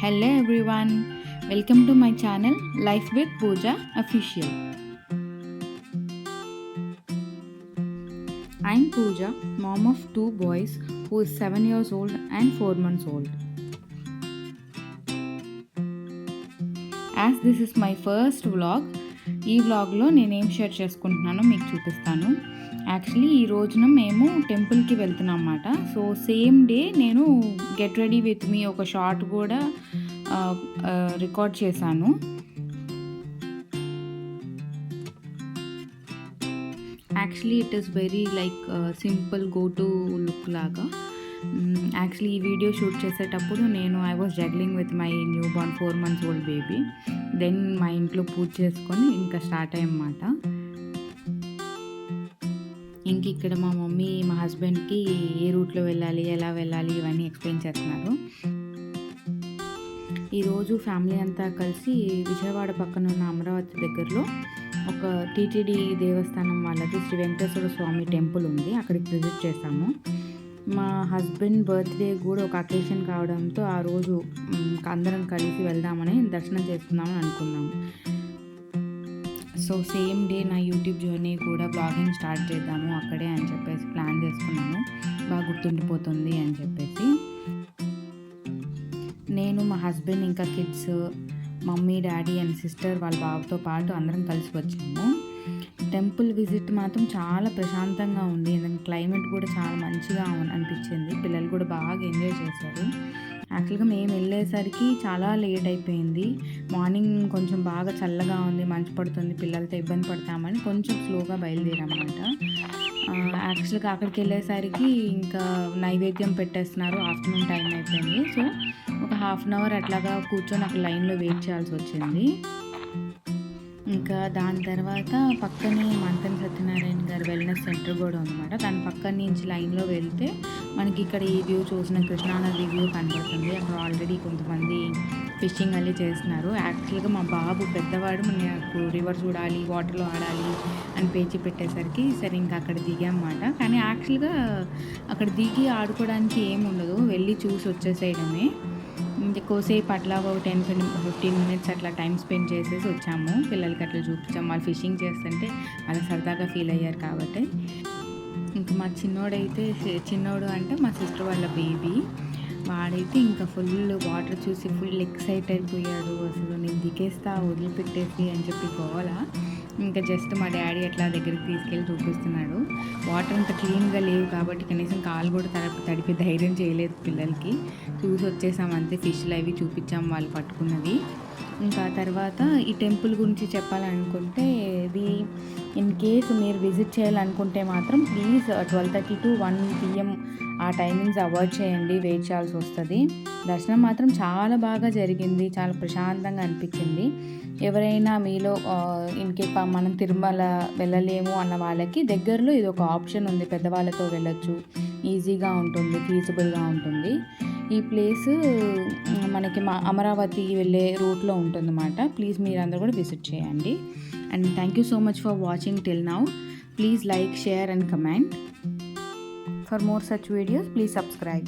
Hello everyone, welcome to my channel Life with Pooja Official. I'm Pooja, mom of 2 boys who is 7 years old and 4 months old. As this is my first vlog, ఈ వ్లాగ్లో నేనేం share చేసుకుంటున్నానో మీకు చూపిస్తాను. Actually ఈ రోజున మేము టెంపుల్కి వెళ్తున్నాం అన్నమాట. సో సేమ్ డే నేను గెట్ రెడీ విత్ మీ ఒక షార్ట్ కూడా రికార్డ్ చేశాను. Actually it is very like simple go to look లాగా. యాక్చువల్లీ ఈ వీడియో షూట్ చేసేటప్పుడు I was juggling with my new born 4 months old baby. Then మా ఇంట్లో పూజ చేసుకొని ఇంకా స్టార్ట్ అయ్యన్నమాట. ఇంక ఇక్కడ మా మమ్మీ మా హస్బెండ్కి ఏ రూట్లో వెళ్ళాలి, ఎలా వెళ్ళాలి ఇవన్నీ ఎక్స్ప్లెయిన్ చేస్తున్నారు. ఈరోజు ఫ్యామిలీ అంతా కలిసి విజయవాడ పక్కన ఉన్న అమరావతి దగ్గరలో ఒక టీటీడీ దేవస్థానం వాళ్ళది శ్రీ వెంకటేశ్వర స్వామి టెంపుల్ ఉంది, అక్కడికి విజిట్ చేశాము. మా హస్బెండ్ బర్త్డే కూడా ఒక అకేషన్ కావడంతో ఆ రోజు అందరం కలిసి వెళ్దామని దర్శనం చేసుకుందామని అనుకున్నాము. సో సేమ్ డే నా యూట్యూబ్ జర్నీ కూడా బ్లాగింగ్ స్టార్ట్ చేద్దాము అక్కడే అని చెప్పేసి ప్లాన్ చేసుకున్నాను, బాగా గుర్తుండిపోతుంది అని చెప్పేసి. నేను మా హస్బెండ్ ఇంకా kids, mummy daddy and sister వాళ్ళ బాబుతో పాటు అందరం కలిసి వచ్చాము. టెంపుల్ విజిట్ మాత్రం చాలా ప్రశాంతంగా ఉంది, ఎందుకంటే క్లైమేట్ కూడా చాలా మంచిగా అనిపించింది. పిల్లలు కూడా బాగా ఎంజాయ్ చేశారు. యాక్చువల్గా మేము వెళ్ళేసరికి చాలా లేట్ అయిపోయింది. మార్నింగ్ కొంచెం బాగా చల్లగా ఉంది, మంచు పడుతుంది, పిల్లలతో ఇబ్బంది పడతామని కొంచెం స్లోగా బయలుదేరామన్నమాట. యాక్చువల్గా అక్కడికి వెళ్ళేసరికి ఇంకా నైవేద్యం పెట్టేస్తున్నారు, ఆఫ్టర్నూన్ టైం అయిపోయింది. సో ఒక 1/2 hour అట్లాగా కూర్చొని అక్కడ లైన్లో వెయిట్ చేయాల్సి వచ్చింది. ఇంకా దాని తర్వాత పక్కనే మంతెన సత్యనారాయణ గారి వెల్నెస్ సెంటర్ కూడా ఉందన్నమాట. దాని పక్కన నుంచి లైన్లో వెళ్తే మనకి ఇక్కడ ఈ వ్యూ చూసిన కృష్ణానది వ్యూ కనబడుతుంది. అక్కడ ఆల్రెడీ కొంతమంది ఫిషింగ్ అల్లి చేస్తున్నారు. యాక్చువల్గా మా బాబు పెద్దవాడు నాకు రివర్ చూడాలి, వాటర్లో ఆడాలి అని పేచి పెట్టేసరికి సరే ఇంకా అక్కడ దిగామన్నమాట. కానీ యాక్చువల్గా అక్కడ దిగి ఆడుకోవడానికి ఏమి ఉండదు, వెళ్ళి చూసి వచ్చేసేయడమే. ఎక్కువసేపు అట్లా ఒక 10-15 minutes అట్లా టైం స్పెండ్ చేసేసి వచ్చాము. పిల్లలకి అట్లా చూపించాము, వాళ్ళు ఫిషింగ్ చేస్తుంటే వాళ్ళు సరదాగా ఫీల్ అయ్యారు కాబట్టి. ఇంకా మా చిన్నోడు అంటే మా సిస్టర్ వాళ్ళ బేబీ, వాడైతే ఇంకా ఫుల్ వాటర్ చూసి ఫుల్ ఎక్సైట్ అయిపోయాడు. అసలు నేను దిగేస్తా వదిలిపెట్టేసి అని చెప్పి గోల. ఇంకా జస్ట్ మా డాడీ అట్లా దగ్గరికి తీసుకెళ్ళి చూపిస్తున్నాడు. వాటర్ అంత క్లీన్గా లేవు కాబట్టి కనీసం కాలు కూడా తడిపి ధైర్యం చేయలేదు పిల్లలకి. చూసి వచ్చేసాం అంతే, ఫిష్లు అవి చూపించాము వాళ్ళు పట్టుకున్నవి. ఇంకా తర్వాత ఈ టెంపుల్ గురించి చెప్పాలనుకుంటే, ఇది ఇన్ కేస్ మీరు విజిట్ చేయాలనుకుంటే మాత్రం ప్లీజ్ 12:30 to 1 PM ఆ టైమింగ్స్ అవాయిడ్ చేయండి, వెయిట్ చేయాల్సి వస్తుంది. దర్శనం మాత్రం చాలా బాగా జరిగింది, చాలా ప్రశాంతంగా అనిపించింది. ఎవరైనా మీలో ఇన్కేస్ మనం తిరుమల వెళ్ళలేము అన్న వాళ్ళకి దగ్గరలో ఇది ఒక ఆప్షన్ ఉంది, పెద్దవాళ్ళతో వెళ్ళొచ్చు, ఈజీగా ఉంటుంది, ఫీజిబుల్గా ఉంటుంది. ఈ ప్లేస్ మనకి అమరావతి వెళ్ళే రూట్లో ఉంటుందన్నమాట. ప్లీజ్ మీరందరూ కూడా విజిట్ చేయండి. And thank you so much for watching till now. Please like, share and comment. For more such videos, please subscribe.